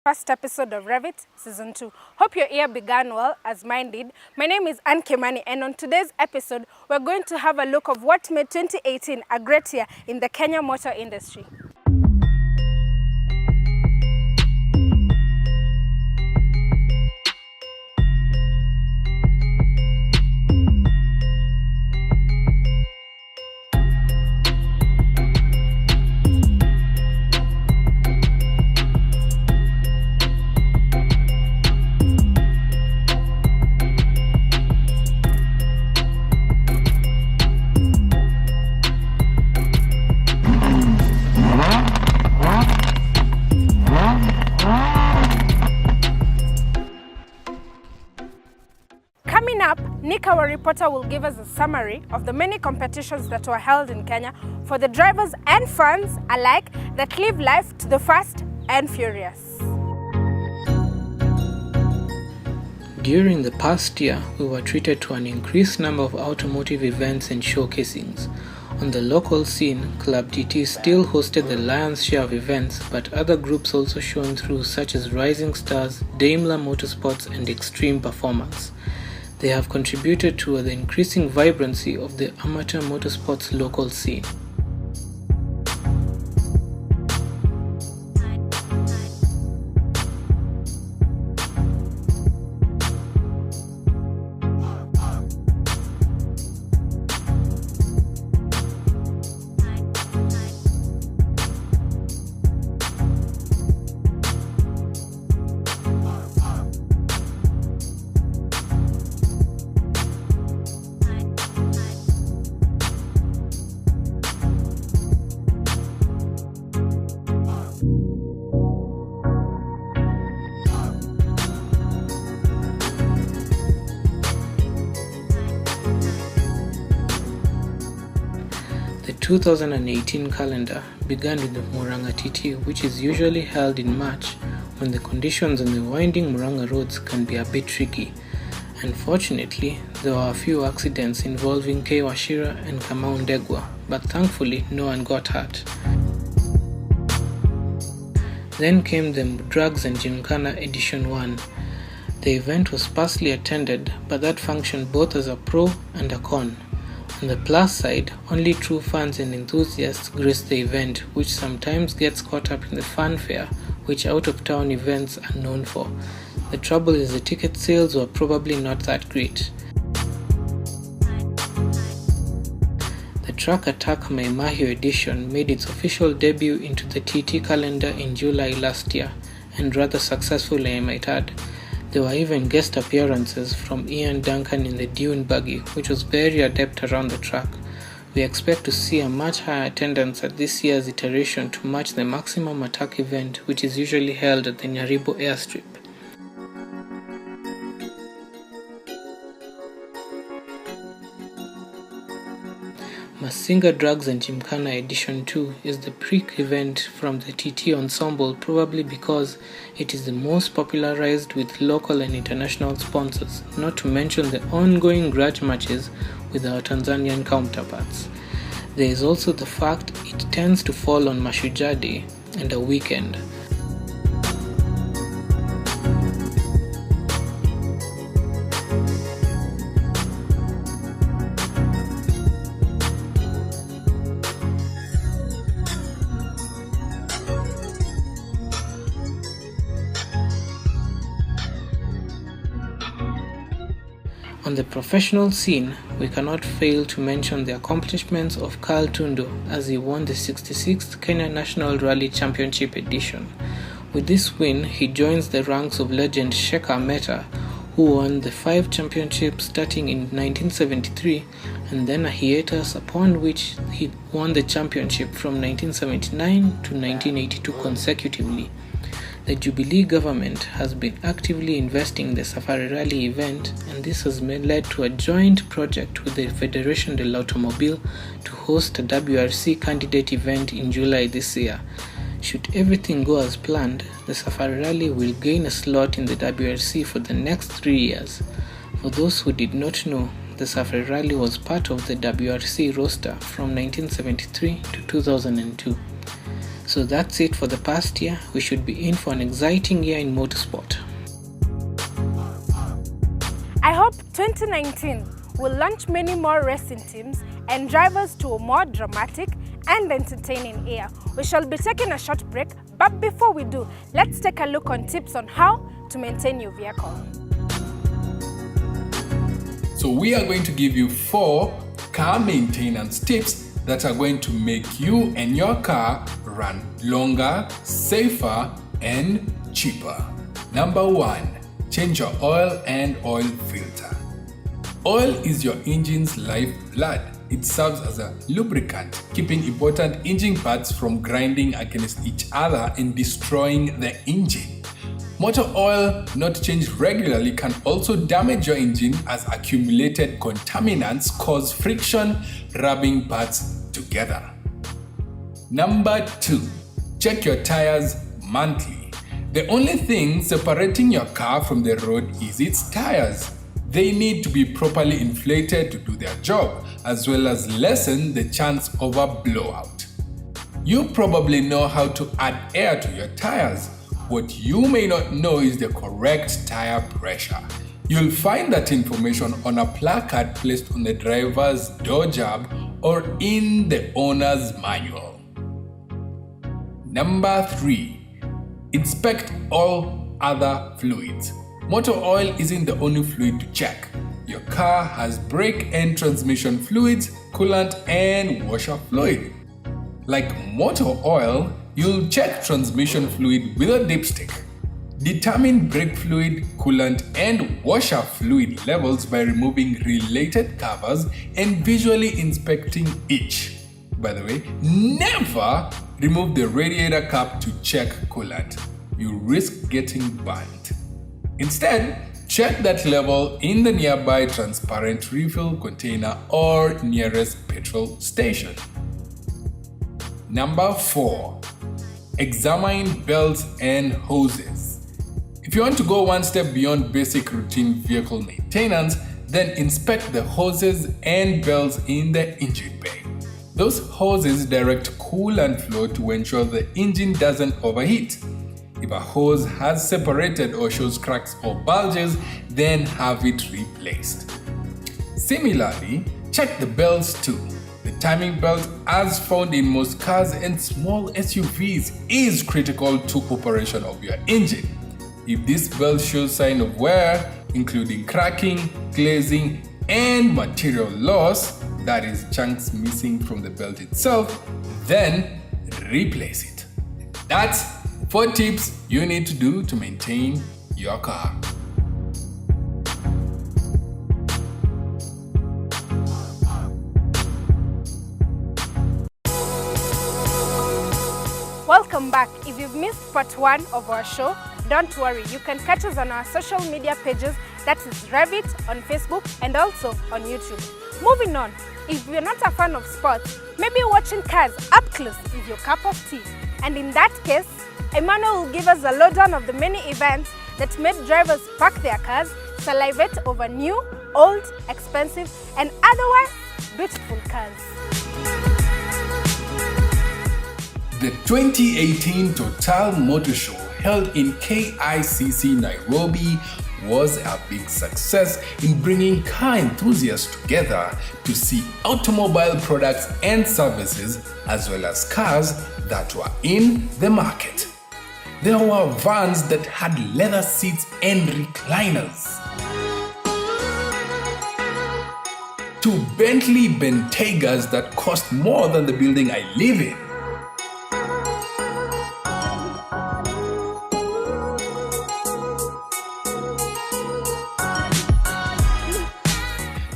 First episode of Revit Season 2. Hope your year began well, as mine did. My name is Anne Kimani, and on today's episode, we're going to have a look of what made 2018 a great year in the Kenya motor industry. Coming up, Nick, our reporter, will give us a summary of the many competitions that were held in Kenya for the drivers and fans alike that live life to the fast and furious. During the past year, we were treated to an increased number of automotive events and showcasings. On the local scene, Club TT still hosted the lion's share of events, but other groups also shone through, such as Rising Stars, Daimler Motorsports, and Extreme Performance. They have contributed to the increasing vibrancy of the amateur motorsports local scene. The 2018 calendar began with the Murang'a TT, which is usually held in March when the conditions on the winding Murang'a roads can be a bit tricky. Unfortunately, there were a few accidents involving K. Washira and Kamau Ndegwa, but thankfully no one got hurt. Then came the Drugs and Gymkhana Edition 1. The event was sparsely attended, but that functioned both as a pro and a con. On the plus side, only true fans and enthusiasts grace the event, which sometimes gets caught up in the fanfare which out-of-town events are known for. The trouble is the ticket sales were probably not that great. The Truck Attack Mai Mahiu edition made its official debut into the TT calendar in July last year, and rather successfully, I might add. There were even guest appearances from Ian Duncan in the Dune buggy, which was very adept around the track. We expect to see a much higher attendance at this year's iteration to match the maximum attack event, which is usually held at the Nyaribo airstrip. Masinga Drugs and Gymkhana Edition 2 is the pre-event from the TT ensemble, probably because it is the most popularized with local and international sponsors, not to mention the ongoing grudge matches with our Tanzanian counterparts. There is also the fact it tends to fall on Mashujaa Day and a weekend. On the professional scene, we cannot fail to mention the accomplishments of Carl Tundo as he won the 66th Kenya National Rally Championship edition. With this win, he joins the ranks of legend Shekhar Mehta, who won the 5 championships starting in 1973 and then a hiatus, upon which he won the championship from 1979 to 1982 consecutively. The Jubilee government has been actively investing in the Safari Rally event, and this has led to a joint project with the Federation de l'Automobile to host a WRC candidate event in July this year. Should everything go as planned, the Safari Rally will gain a slot in the WRC for the next 3 years. For those who did not know, the Safari Rally was part of the WRC roster from 1973 to 2002. So that's it for the past year. We should be in for an exciting year in motorsport. I hope 2019 will launch many more racing teams and drivers to a more dramatic and entertaining year. We shall be taking a short break, but before we do, let's take a look on tips on how to maintain your vehicle. So we are going to give you 4 car maintenance tips that are going to make you and your car run longer, safer, and cheaper. Number 1, change your oil and oil filter. Oil is your engine's lifeblood. It serves as a lubricant, keeping important engine parts from grinding against each other and destroying the engine. Motor oil not changed regularly can also damage your engine as accumulated contaminants cause friction, rubbing parts together. Number 2, check your tires monthly. The only thing separating your car from the road is its tires. They need to be properly inflated to do their job, as well as lessen the chance of a blowout. You probably know how to add air to your tires. What you may not know is the correct tire pressure. You'll find that information on a placard placed on the driver's door jab or in the owner's manual. Number 3, inspect all other fluids. Motor oil isn't the only fluid to check. Your car has brake and transmission fluids, coolant, and washer fluid. Like motor oil, you'll check transmission fluid with a dipstick. Determine brake fluid, coolant, and washer fluid levels by removing related covers and visually inspecting each. By the way, never remove the radiator cap to check coolant. You risk getting burnt. Instead, check that level in the nearby transparent refill container or nearest petrol station. Number 4, examine belts and hoses. If you want to go one step beyond basic routine vehicle maintenance, then inspect the hoses and belts in the engine bay. Those hoses direct coolant flow to ensure the engine doesn't overheat. If a hose has separated or shows cracks or bulges, then have it replaced. Similarly, check the belts too. The timing belt, as found in most cars and small SUVs, is critical to operation of your engine. If this belt shows sign of wear, including cracking, glazing, and material loss, that is chunks missing from the belt itself, then replace it. That's 4 tips you need to do to maintain your car. Welcome back. If you've missed part 1 of our show, don't worry. You can catch us on our social media pages, that is Revit on Facebook and also on YouTube. Moving on, if you're not a fan of sports, maybe watching cars up close is your cup of tea. And in that case, Emmanuel will give us a lowdown of the many events that made drivers park their cars, salivate over new, old, expensive, and otherwise beautiful cars. The 2018 Total Motor Show, held in KICC Nairobi, was a big success in bringing car enthusiasts together to see automobile products and services, as well as cars that were in the market. There were vans that had leather seats and recliners, to Bentley Bentegas that cost more than the building I live in,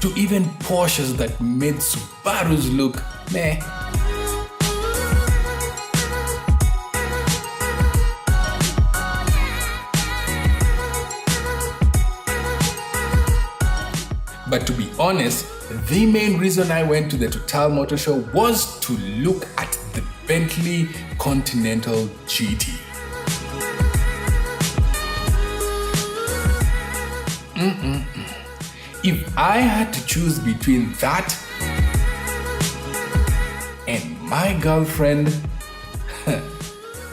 to even Porsches that made Subarus look meh. But to be honest, the main reason I went to the Total Motor Show was to look at the Bentley Continental GT. If I had to choose between that and my girlfriend,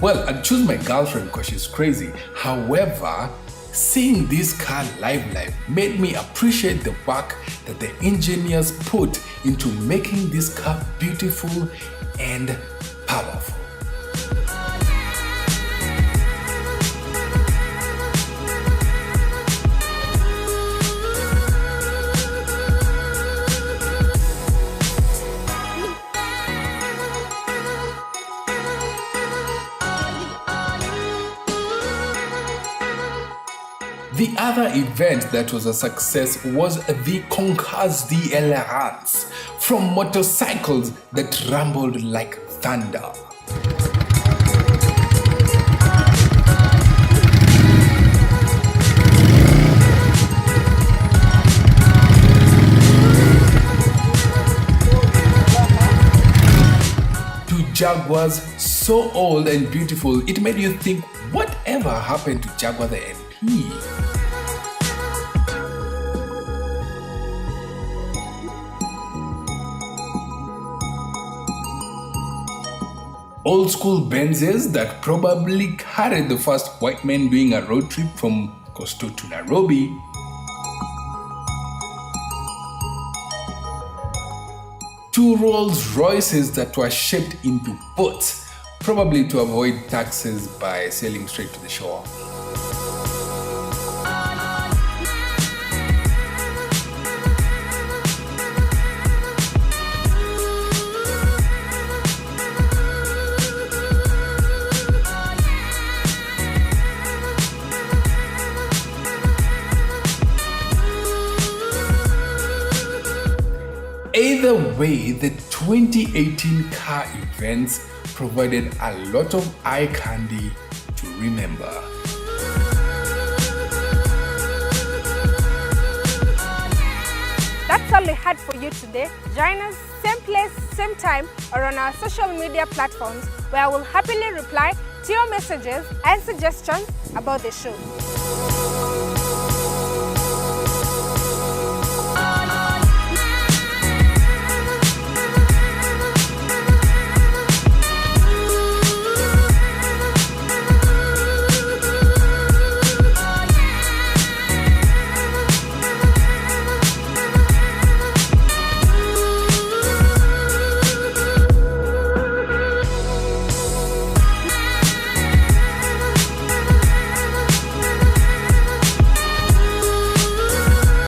Well, I'd choose my girlfriend because she's crazy. However, seeing this car live made me appreciate the work that the engineers put into making this car beautiful and powerful. The other event that was a success was the Concours d'Elegance, from motorcycles that rumbled like thunder. To Jaguars so old and beautiful, it made you think, whatever happened to Jaguar the MP? Old school Benzes that probably carried the first white men doing a road trip from Coastal to Nairobi. Two Rolls Royces that were shaped into boats, probably to avoid taxes by sailing straight to the shore. Either way, the 2018 car events provided a lot of eye candy to remember. That's all we had for you today. Join us same place, same time, or on our social media platforms, where I will happily reply to your messages and suggestions about the show.